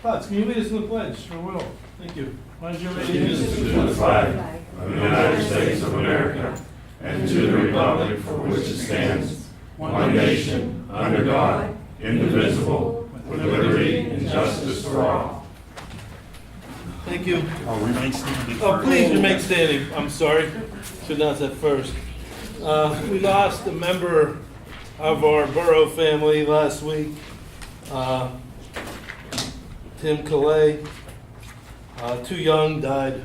Potts, can you lead us in the pledge? Sure will. Thank you. Pledge your Allegiance to the flag of the United States of America and to the republic for which it stands, one nation, under God, indivisible, with liberty and justice for all. Thank you. Oh, remain standing. Oh, please remain standing. I'm sorry. Should announce that first. We lost a member of our borough family last week, Tim Calais. Too young, died,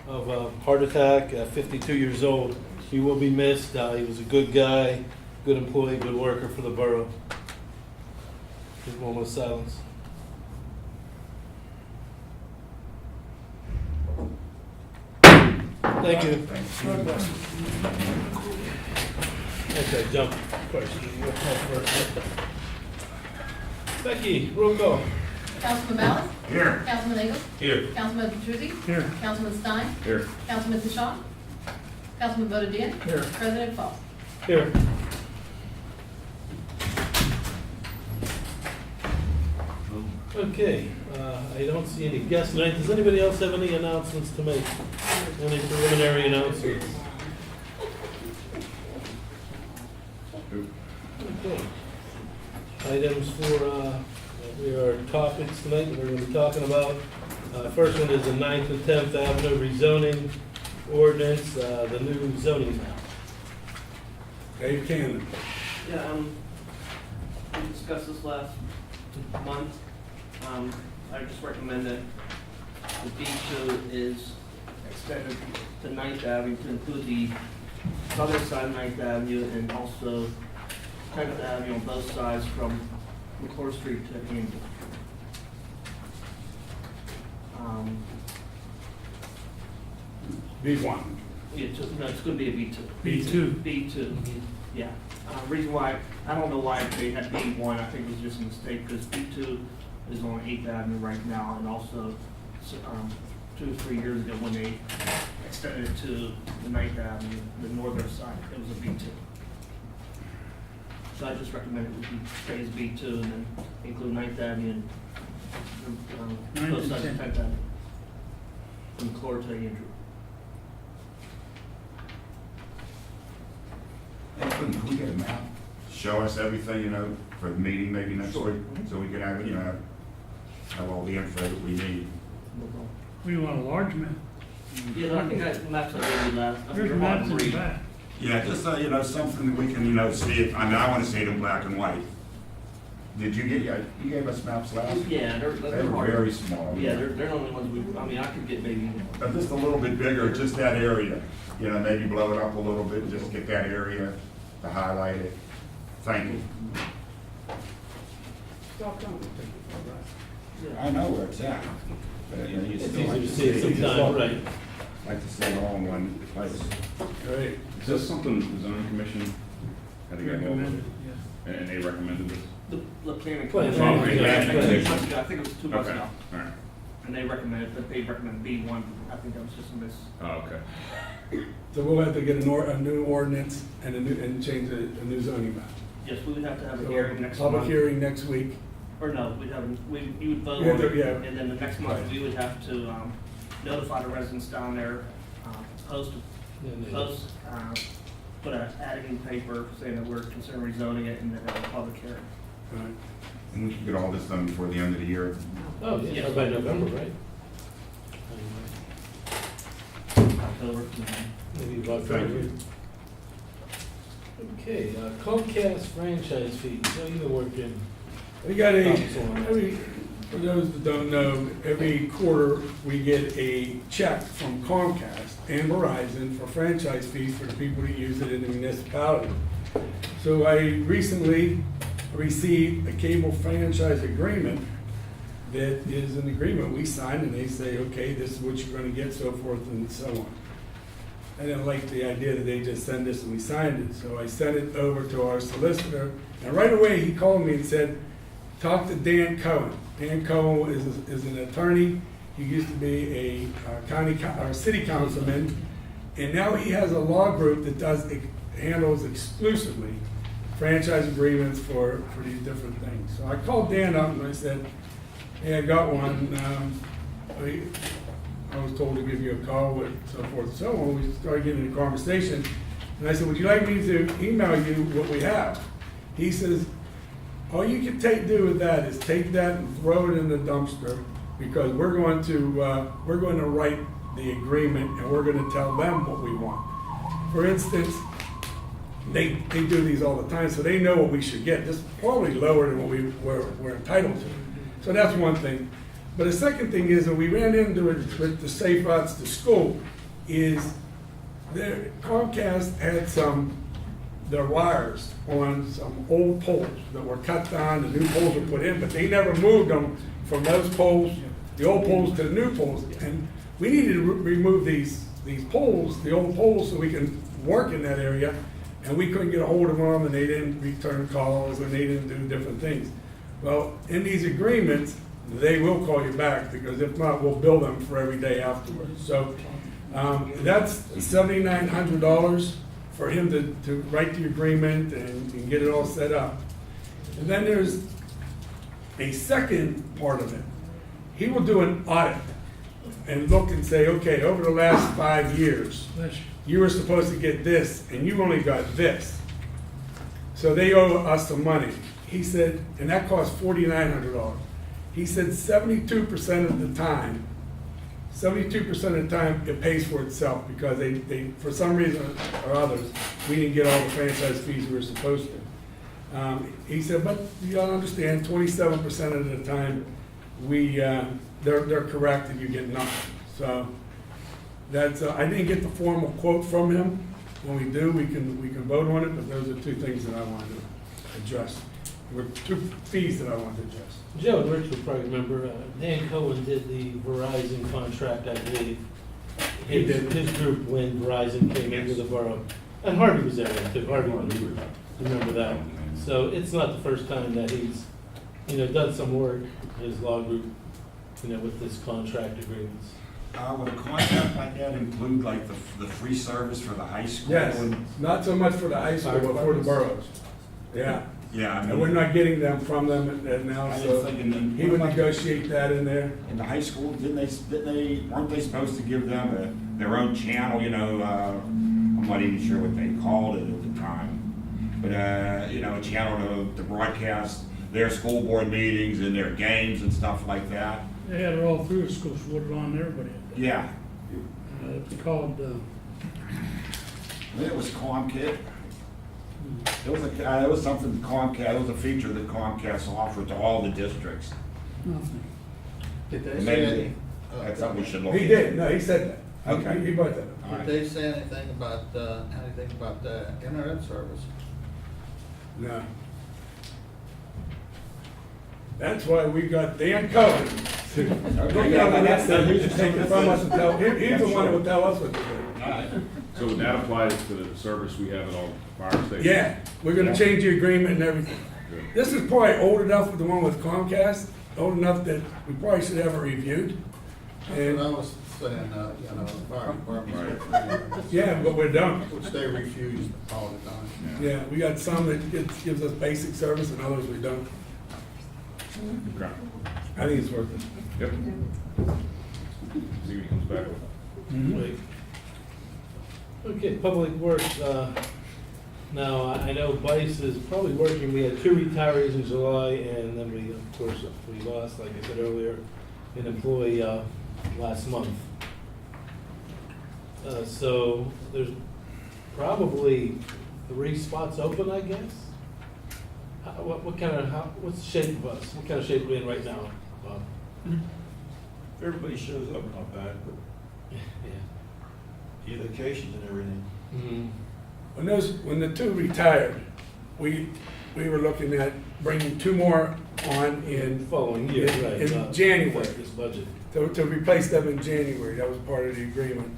of a heart attack at 52 years old. He will be missed. He was a good guy, good employee, good worker for the borough. Take a moment of silence. Thank you. Okay, jump. Becky, roll call. Councilman Mallon? Here. Councilman Ingalls? Here. Councilman Petrusi? Here. Councilman Stein? Here. Councilman Pashon? Councilman Bodadian? Here. President Faust? Here. Okay, I don't see any guests tonight. Does anybody else have any announcements to make? Any preliminary announcements? Okay. Items for, our topics tonight that we're going to be talking about. First one is the 9th and 10th Avenue rezoning ordinance, the new zoning map. Dave Cannon. Yeah, we discussed this last month. I just recommend that the B2 is extended to 9th Avenue to include the southern side of 9th Avenue and also 10th Avenue on both sides from McClure Street to Angel. B1. It's going to be a B2. B2. B2, yeah. Reason why, I don't know why they had B1, I think it was just a mistake, because B2 is on 8th Avenue right now, and also 2 or 3 years ago when they extended it to the 9th Avenue, the northern side, it was a B2. So I just recommend it stay as B2 and then include 9th Avenue and both sides of 10th Avenue. From McClure to Andrew. Hey, couldn't we get a map? Show us everything, for the meeting maybe next Sure. week, so we can have, have all the info that we need. We want a large map. Yeah, I think that maps I gave you last. There's maps in the back. Yeah, just, something that we can, see it. I mean, I want to see it in black and white. Did you you gave us maps last? Yeah, They they're were hard. very small. Yeah, they're the only ones I could get maybe. But just a little bit bigger, just that area, maybe blow it up a little bit, just get that area to highlight it. Thank you. I know where it's at, but you It's still easy to see it sometime, right? like to see it all in one place. Great. Is this something the zoning commission had to get hold Recommended, of, yeah. and they recommended this? The planning. Planning. commission. Yeah, I planning. think it was 2 months Okay, ago. all right. And they recommended B1. I think that was just a miss. Oh, okay. So we'll have to get a new ordinance and change a new zoning map. Yes, we would have to have a So hearing next month. Public hearing next week. Or no, you would vote Yeah, on it, yeah. and then the next month, we would have to notify the residents down there, post, put an ad in the paper saying that we're considering rezoning it, and then have a public hearing. Right. And we can get all this done before the end of the year. Oh, yeah, Yes. by November, right? October. Maybe about February. Okay, Comcast franchise fees, so you've been working. We got for those that don't know, every quarter we get a check from Comcast and Verizon for franchise fees for the people that use it in the municipality. So I recently received a cable franchise agreement that is an agreement we signed, and they say, okay, this is what you're gonna get, so forth and so on. I didn't like the idea that they just send this and we signed it, so I sent it over to our solicitor, and right away he called me and said, talk to Dan Cohen. Dan Cohen is an attorney. He used to be a city councilman, and now he has a law group that handles exclusively franchise agreements for these different things. So I called Dan up and I said, Yeah, I got one. I was told to give you a call with so forth and so on. We started getting into conversation. And I said, would you like me to email you what we have? He says, all you can do with that is take that and throw it in the dumpster because we're going to write the agreement and we're going to tell them what we want. For instance, they do these all the time, so they know what we should get. This is probably lower than what we're entitled to. So that's one thing. But the second thing is that we ran into it with the safe routes to school is Comcast had their wires on some old poles that were cut down, the new poles were put in, but they never moved them from those poles, the old poles to the new poles. And we needed to remove these poles, the old poles, so we can work in that area. And we couldn't get a hold of them, and they didn't return calls, and they didn't do different things. Well, in these agreements, they will call you back, because if not, we'll bill them for every day afterwards. So that's $7,900 for him to write the agreement and get it all set up. And then there's a second part of it. He will do an audit and look and say, okay, over the last 5 years, you were supposed to get this, and you only got this. So they owe us some money. He said, and that cost $4,900. He said 72% of the time, 72% of the time, it pays for itself because they for some reason or others, we didn't get all the franchise fees we were supposed to. He said, but you gotta understand, 27% of the time, they're correct and you get nothing. So that's I didn't get the formal quote from him. When we do, we can vote on it. But those are two things that I wanted to address. There were two fees that I wanted to address. Joe and Rich will probably remember, Dan Cohen did the Verizon contract, I believe. He did. His group when Verizon came into the borough. And Harvey was there then too. Harvey would remember that. So it's not the first time that he's, done some work, his law group, with this contract agreements. Would a contract like that include like the free service for the high school? Yes, And- not so much for the high school, but for the boroughs. Yeah. Yeah, I And we're mean, not getting them from them now, I so didn't think in he would negotiate that in there. in the high school, weren't they supposed to give them their own channel, I'm not even sure what they called it at the time. But, a channel to broadcast their school board meetings and their games and stuff like that. They had it all through the schools, what it on everybody. Yeah, It's called, I think it was Comcast. It was something Comcast, it was a feature that Comcast offered to all the districts. nothing. Did they say Maybe any, that's something we should look at. He did, no, he said that. Okay. He brought that up. All did right. they say anything about the internet service? No. That's why we got Dan Cohen. Look yeah, at that's- that, he should take it from us and tell, he's the Yeah, one that sure. will tell us what to do. All right. So that applies to the service we have at all fire stations? Yeah, we're gonna change the agreement and everything. Good. This is probably old enough with the one with Comcast, old enough that we probably should have it reviewed. That's And, what I was saying, the fire department, yeah, but we're done. which they refuse all the time. Yeah, we got some that gives us basic service and others we don't. Okay. I think it's worth it. Yep. See what he comes back with. Wait. Okay, Public Works, now, I know Vice is probably working, we had 2 retirees in July, and then we, of course, we lost, like I said earlier, an employee, last month. So, there's probably 3 spots open, I guess? What's the shape of us? What kind of shape are we in right now, Bob? If everybody shows up, not bad, but Yeah. the occasions and everything. Mm-hmm. When the 2 retired, we were looking at bringing 2 more on in, Following year, right? in January. This budget. to replace them in January. That was part of the agreement.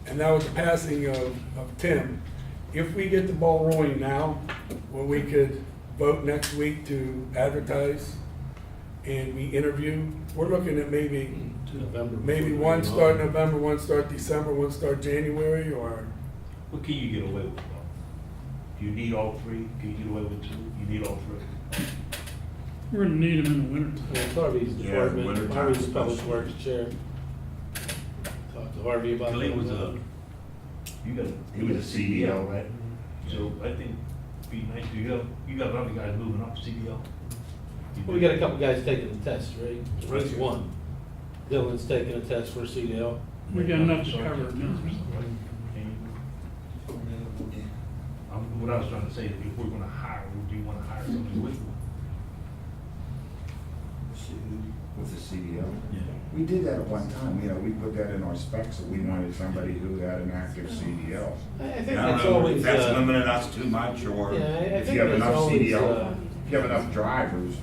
And that was the passing of Tim. If we get the ball rolling now, where we could vote next week to advertise and we interview, we're looking at maybe November. one start November, one start December, one start January, or, What can you get away with, Bob? Do you need all 3? Can you get away with 2? You need all 3? We're gonna need them in the winter. Yeah, it's Harvey's Yeah, department, winter time Harvey's Public especially. Works Chair. Talk to Harvey about Clay that. was you got, He was a CDL, right? So I think be nice, you got a lot of guys moving up CDL. Well, we got a couple guys taking the test, right? At least one. Dylan's taking a test for CDL. We got enough to cover it now. What I was trying to say is if we're gonna hire, do you wanna hire somebody with them? With the CDL. Yeah. We did that at one time, you know, we put that in our specs, that we wanted somebody who had an active CDL. I think And I that's don't know always, if that's limiting us too much, or Yeah, I if think you have that's enough always, CDL, if you have enough drivers,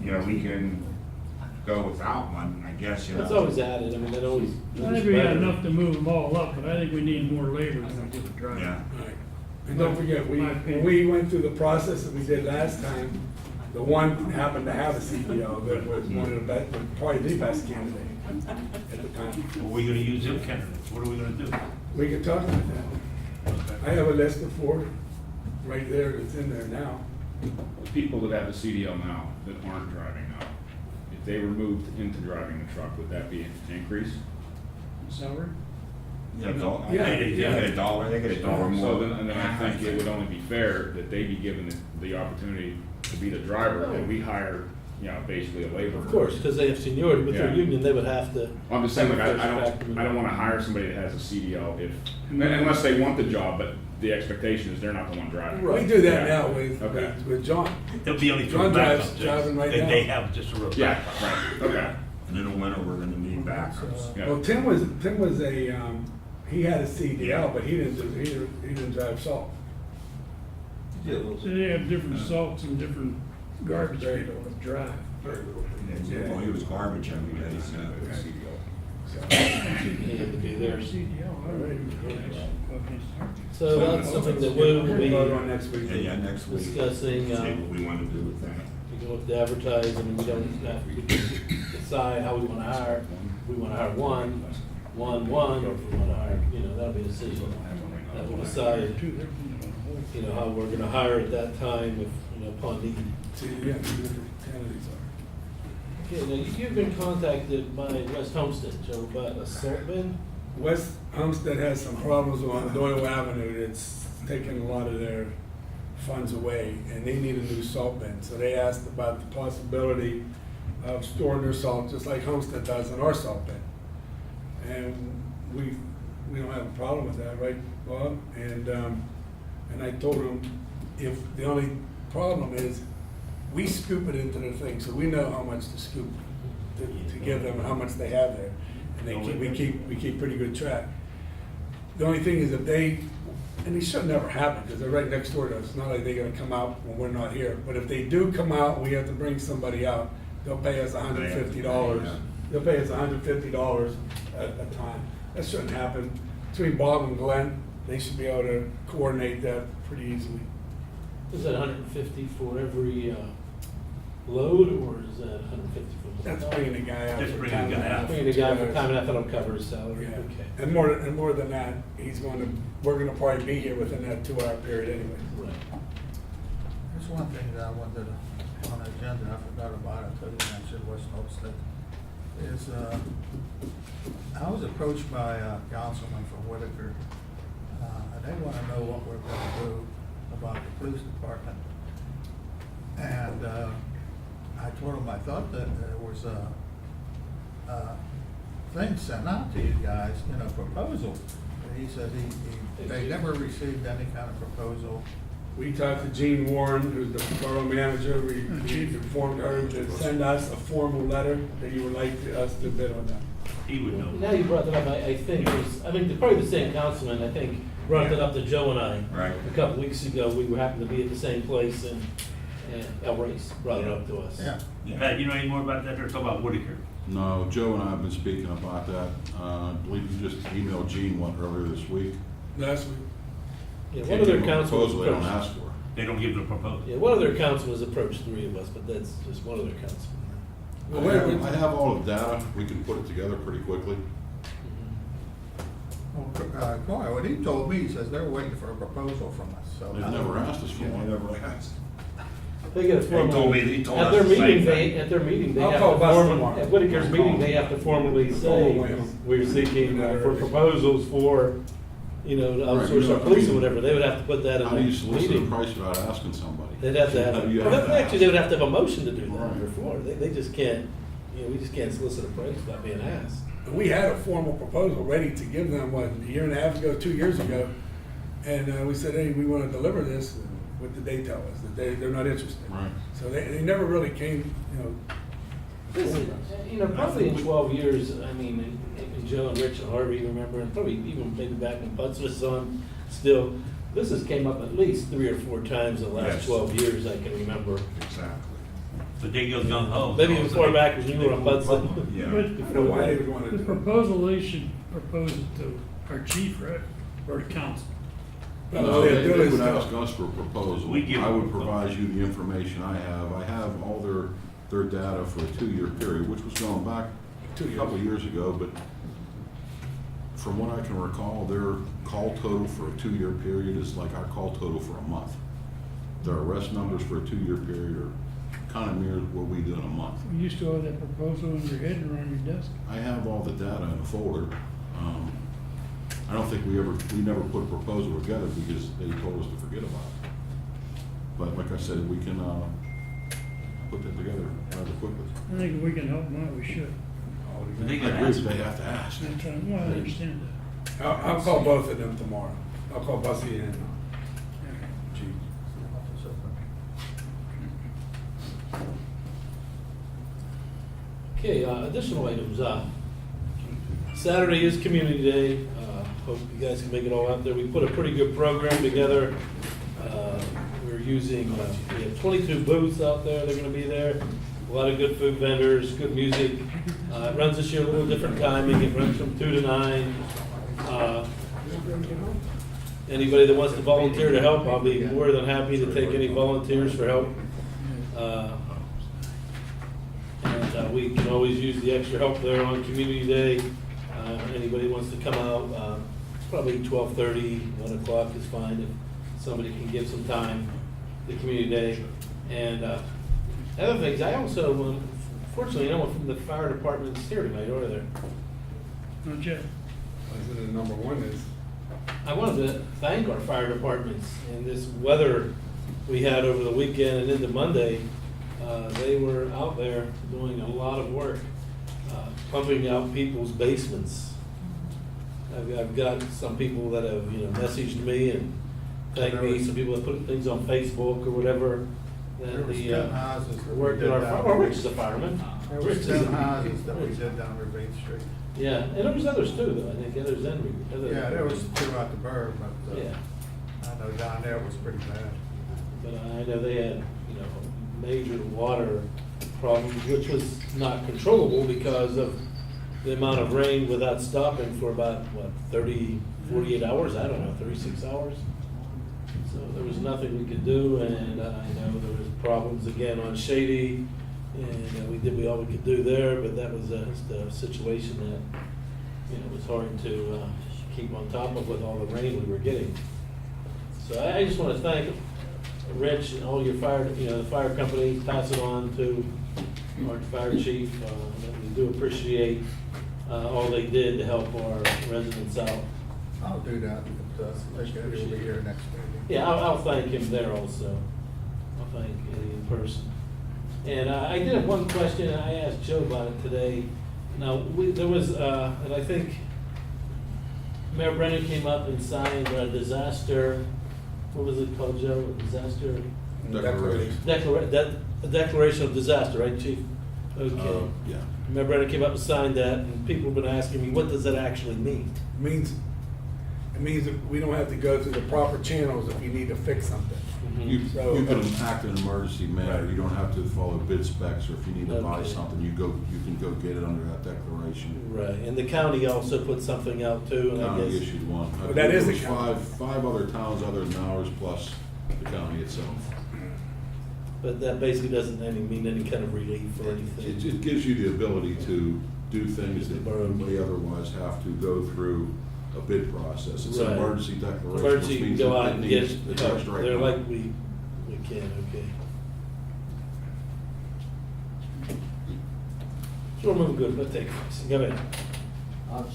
you know, we can go without one, I guess, you know. It's always added, I mean, it always. I think we got enough to move them all up, but I think we need more labor than we do the driver. Yeah. Right. And don't forget, when we went through the process that we did last time, the one happened to have a CDL that was one of the best, probably the best candidate at the time. Well, we're gonna use them candidates, what are we gonna do? We could talk about that. I have a list of 4 right there that's in there now. The people that have a CDL now that aren't driving now, if they were moved into driving the truck, would that be an increase in salary? Yeah, Yeah, they get a dollar, they get a dollar more. So then, and then I think it would only be fair that they be given the opportunity to be the driver, and we hire, you know, basically a laborer. Of course, because they have seniority with their Yeah. union, they would have to. I'm just saying, like, I Factor don't wanna hire somebody that has a CDL if, unless they want the job, but the expectation is they're not the one driving. We do that Yeah. now with, Okay. with John. They'll be only for John drives- backup, driving right they, now. they have just a real Yeah, backup. right, okay. And in the winter, we're gonna need backups. Yeah. Well, Tim was a, he had a CDL, Yeah. but he didn't drive salt. So they have different salts and different garbage Very people little. that drive. Well, he was garbage every day, so. He had to be there. CDL, all right. So that's something that we will be Vote on next week. Yeah, next week. discussing, See what we wanna do with that. we can look to advertise, and we don't have to decide how we wanna hire. We wanna hire one, or if we wanna hire, you know, that'll be a decision that will decide, you know, how we're gonna hire at that time if, you know, upon need. See, yeah, two different candidates are. Okay, now you've been contacted by West Homestead, Joe, about a salt bin. West Homestead has some problems on Doyle Avenue that's taking a lot of their funds away, and they need a new salt bin. So they asked about the possibility of storing their salt, just like Homestead does in our salt bin. And we don't have a problem with that, right, Bob? And I told them, if the only problem is, we scoop it into the thing, so we know how much to scoop, to give them, how much they have there. And we keep pretty good track. The only thing is if they, and it should never happen, because they're right next door to us, it's not like they're gonna come out when we're not here. But if they do come out, we have to bring somebody out, they'll pay us $150. They'll pay us $150 a time. That shouldn't happen. Between Bob and Glenn, they should be able to coordinate that pretty easily. Is that 150 for every load, or is that 150 for? That's bringing the guy out. Just for bringing the time guy and a out. half. Bringing the guy for time, and I thought I'd cover his salary, Yeah. okay. And more than that, we're gonna probably be here within that 2-hour period anyway. Right. There's one thing that I wanted on the agenda, I forgot about it, until you mentioned West Homestead, is, I was approached by a councilman from Whitaker, and they wanna know what we're gonna do about the police department. And, I told him I thought that there was a thing sent out to you guys, you know, proposal. And he said they never received any kind of proposal. We talked to Gene Warren, who's the borough manager, we informed her to send us a formal letter that you would like us to bid on that. He would know. Now you brought that up, I think, probably the same councilman, I think, brought that up to Joe and I. Right. A couple weeks ago, we happened to be at the same place, and El Race brought it up to us. Yeah. Pat, you know any more about that, or talk about Whitaker? No, Joe and I have been speaking about that. I believe you just emailed Gene one earlier this week. Last week. Yeah, one of their councilmen Proposal they don't approached. ask for. They don't give the proposal. Yeah, one of their councilmen approached 3 of us, but that's just one of their councilmen. I have all the data. We can put it together pretty quickly. Well, Corey, what he told me, he says they're waiting for a proposal from us, so. They've never asked us for Yeah, one. they never asked. They get a He formal. told me, he told At us their the same meeting, thing. at their meeting, they I'll have call to Bus formally, tomorrow. at Whitaker's meeting, they have to formally say, we're seeking for proposals for, you know, to Right, outsource you know, our police I or mean, whatever. They would have to put that in How do you the solicit a meeting. price without asking somebody? They'd have to have, You well, have to actually, they ask. would have to have a motion to do that Right. before. They just can't, you know, we just can't solicit a price without being asked. We had a formal proposal ready to give them, what, a year and a half ago, 2 years ago. And we said, hey, we want to deliver this. And what did they tell us? That they're not interested. Right. So they never really came, you know. This is, you know, probably in 12 years, I mean, and Joe and Rich and Harvey remember, and probably even maybe back when Butts was on, still, this has came up at least 3 or 4 times in the last Yes. 12 years I can remember. Exactly. But they go gung ho. Maybe even far back when you were on Butts. Yeah. I don't know why they would want to The do it. proposal, they should propose it to our chief, right, or the council. But No, all they they do is, would ask us for a proposal. We give I would them a provide you the information I have. I have all their data for a 2-year period, which was going back 2 a years. couple of years ago, but from what I can recall, their call total for a 2-year period is like our call total for a month. Their arrest numbers for a 2-year period are kind of mirrors what we do in a month. You used to have that proposal in your head or on your desk. I have all the data in a folder. I don't think we never put a proposal together because they told us to forget about it. But like I said, we can put that together rather quickly. I think if we can help them out, we should. They I can agree, ask. they have to ask. I'm trying, well, I understand that. I'll call both of them tomorrow. I'll call Bussy and Chief. Okay, additional items. Saturday is Community Day. Hope you guys can make it all out there. We put a pretty good program together. We're using, we have 22 booths out there. They're gonna be there. A lot of good food vendors, good music. It runs this year a little different timing. It runs from 2 to 9. Anybody that wants to volunteer to help, I'll be more than happy to take any volunteers for help. And we can always use the extra help there on Community Day. Anybody wants to come out, probably 12:30, 1 o'clock is fine if somebody can give some time to Community Day. And other things, I also, fortunately, no one from the fire department's here tonight, are there? Not yet. Isn't it number one is? I wanted to thank our fire departments and this weather we had over the weekend and into Monday. They were out there doing a lot of work, pumping out people's basements. I've got some people that have, you know, messaged me and thanked me, some people that put things on Facebook or whatever. There That was the 10 houses that we work did that our, down. well, Rich is a fireman. There Rich was is 10 a- houses that we did down Ravine Street. Yeah, and there was others too, though, I think, others and. Yeah, there was throughout the borough, but Yeah. I know down there was pretty bad. But I know they had, you know, major water problems, which was not controllable because of the amount of rain without stopping for about, what, 30, 48 hours? I don't know, 36 hours? So there was nothing we could do, and I know there was problems again on Shady, and we did all we could do there, but that was just a situation that, you know, was hard to keep on top of with all the rain we were getting. So I just want to thank Rich and all your fire, you know, the fire company, pass it on to our fire chief. We do appreciate all they did to help our residents out. I'll do that, but they should be here next meeting. Yeah, I'll thank him there also. I'll thank Eddie in person. And I did have one question, I asked Joe about it today. Now, there was, and I think Mayor Brennan came up and signed a disaster, what was it called, Joe? A disaster? Declaration. A declaration of disaster, right, Chief? Okay. Yeah. Mayor Brennan came up and signed that, and people have been asking me, what does that actually mean? It means that we don't have to go through the proper channels if we need to fix something. You So- can act in an emergency manner. Right. You don't have to follow bid specs, or if you need to buy Okay. something, you can go get it under that declaration. Right, and the county also put something out too, and I County guess. issued one. Well, that is There the was county. five other towns other than ours, plus the county itself. But that basically doesn't mean any kind of relief or anything. It gives you the ability to do things that The borough. you may otherwise have to go through a bid process. It's an Right. emergency declaration, Emergency, which you can means go that out it and get needs addressed help. right They're now. like, we can, okay. So we're moving good, let's take a question, go ahead.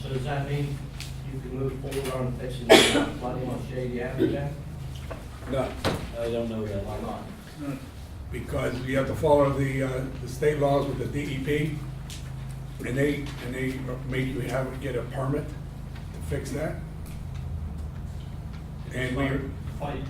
So does that mean you can move forward on fixing the flooding on Shady Avenue then? No, I don't know that. Why not? because you have to follow the state laws with the DEP, and they make you get a permit to fix that. And we,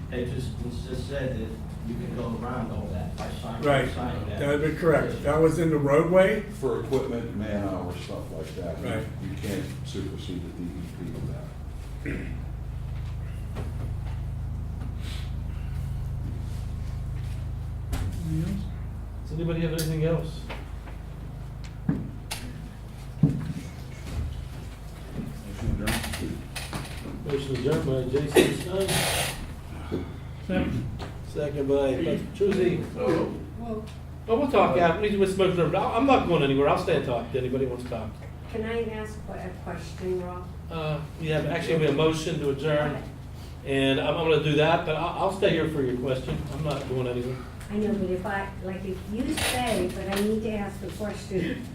They just said that you can go around all that by signing right, that. that would be correct. That was in the roadway. For equipment, man hours, stuff like that. Right. You can't supersede the DEP with that. Does anybody have anything else? Motion adjourned. Motion adjourned by Jason Stein, Second. second by Petrucci. Oh, we'll talk after, we just motion adjourned. I'm not going anywhere, I'll stay and talk to anybody who wants to talk. Can I ask a question, Rob? We have, actually, we have a motion to adjourn, and I'm gonna do that, but I'll stay here for your question, I'm not going anywhere. I know, but if you stay, but I need to ask a question,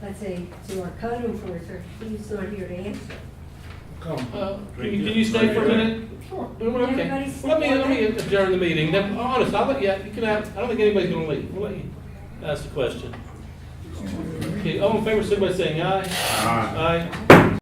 let's say, to our code enforcer, he's not here to answer. Can you stay for a minute? Sure. Okay. Everybody Well, let me adjourn the meeting, then, honest, I'll let you can have, I don't think anybody's gonna leave, we'll let you ask the question. Okay, all in favor, signify by saying aye. Aye. Aye.